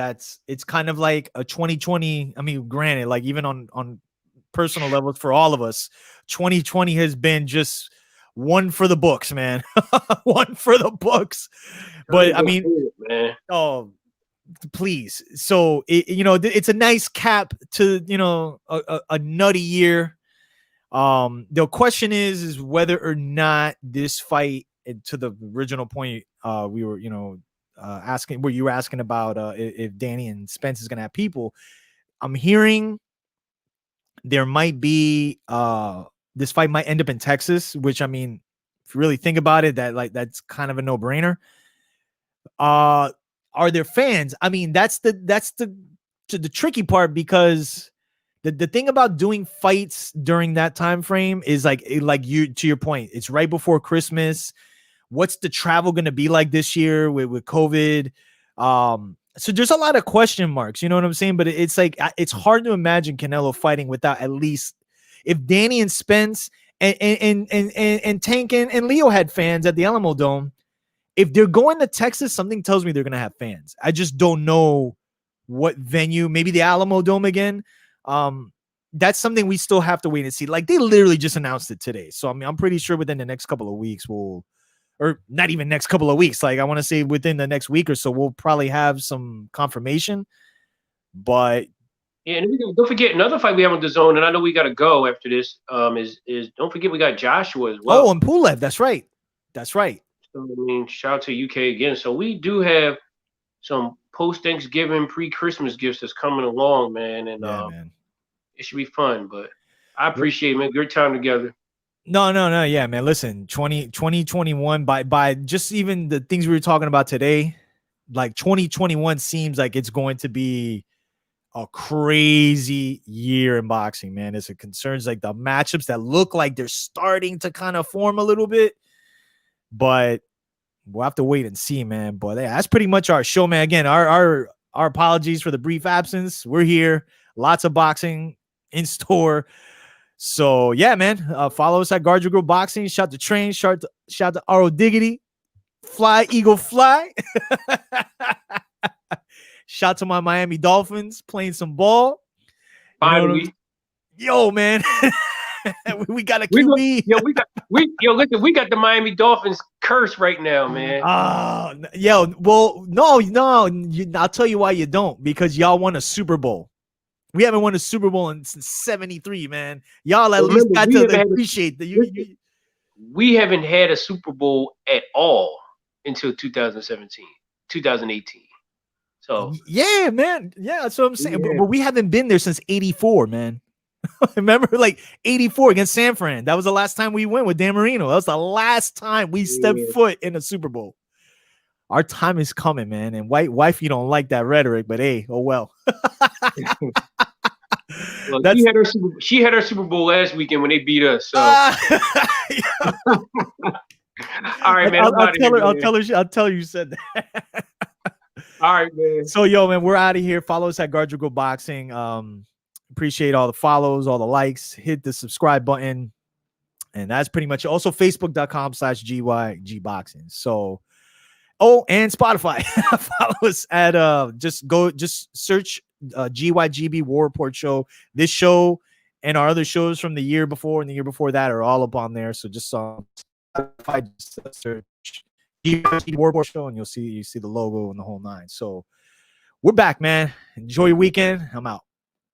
It's kind of like a 2020. I mean, granted, like even on personal level for all of us. 2020 has been just one for the books, man. One for the books. But I mean, man. Oh, please. So it's a nice cap to a nutty year. The question is whether or not this fight, to the original point we were asking, where you were asking about if Danny and Spence is gonna have people. I'm hearing there might be this fight might end up in Texas, which, I mean, if you really think about it, that's kind of a no-brainer. Are there fans? I mean, that's the tricky part, because the thing about doing fights during that time frame is like you, to your point, it's right before Christmas. What's the travel going to be like this year with COVID? So there's a lot of question marks, you know what I'm saying? But it's like, it's hard to imagine Canelo fighting without, at least, if Danny and Spence and Tank and Leo had fans at the Alamo Dome. If they're going to Texas, something tells me they're going to have fans. I just don't know what venue. Maybe the Alamo Dome again. That's something we still have to wait and see. Like, they literally just announced it today. So, I mean, I'm pretty sure within the next couple of weeks or not even next couple of weeks. Like, I want to say within the next week or so, we'll probably have some confirmation. But yeah, and don't forget another fight we have on the zone, and I know we got to go after this. Is don't forget we got Joshua as well. Oh, and Pulev. That's right. So, I mean, shout out to UK again. So we do have some post-Thanksgiving, pre-Christmas gifts that's coming along, man. And man, it should be fun. But I appreciate it, man. Good time together. No. Yeah, man. Listen, 2021, by just even the things we were talking about today, like 2021 seems like it's going to be a crazy year in boxing, man. It concerns like the matchups that look like they're starting to kind of form a little bit. But we'll have to wait and see, man. But yeah, that's pretty much our show, man. Again, our apologies for the brief absence. We're here. Lots of boxing in store. So yeah, man. Follow us at Guard Your Girl Boxing. Shout to Train. Shout to Aro Diggity. Fly, Eagle, fly. Shout to my Miami Dolphins playing some ball. Finally. Yo, man. we got a QB. Listen, we got the Miami Dolphins curse right now, man. Well, no, I'll tell you why you don't, because y'all won a Super Bowl. We haven't won a Super Bowl since '73, man. Y'all at least got to appreciate the. We haven't had a Super Bowl at all until 2017, 2018. So yeah, man. Yeah, that's what I'm saying. Yeah. But we haven't been there since '84, man. Remember, like 84 against San Fran. That was the last time we went with Dan Marino. That was the last time we stepped foot in a Super Bowl. Our time is coming, man. And wife, you don't like that rhetoric, but hey, oh well. Well, she had her Super Bowl last weekend when they beat us. So. All right, man. I'll tell her you said that. All right, man. So, yo, man, we're out of here. Follow us at Guard Your Girl Boxing. Appreciate all the follows, all the likes. Hit the subscribe button. And that's pretty much it. Also, Facebook.com/GYGB Boxing. So, and Spotify. Follow us at just search GYGB War Report Show. This show and our other shows from the year before and the year before that are all up on there. So just Spotify, just search GYGB War Report Show, and you see the logo and the whole nine. So we're back, man. Enjoy your weekend. I'm out.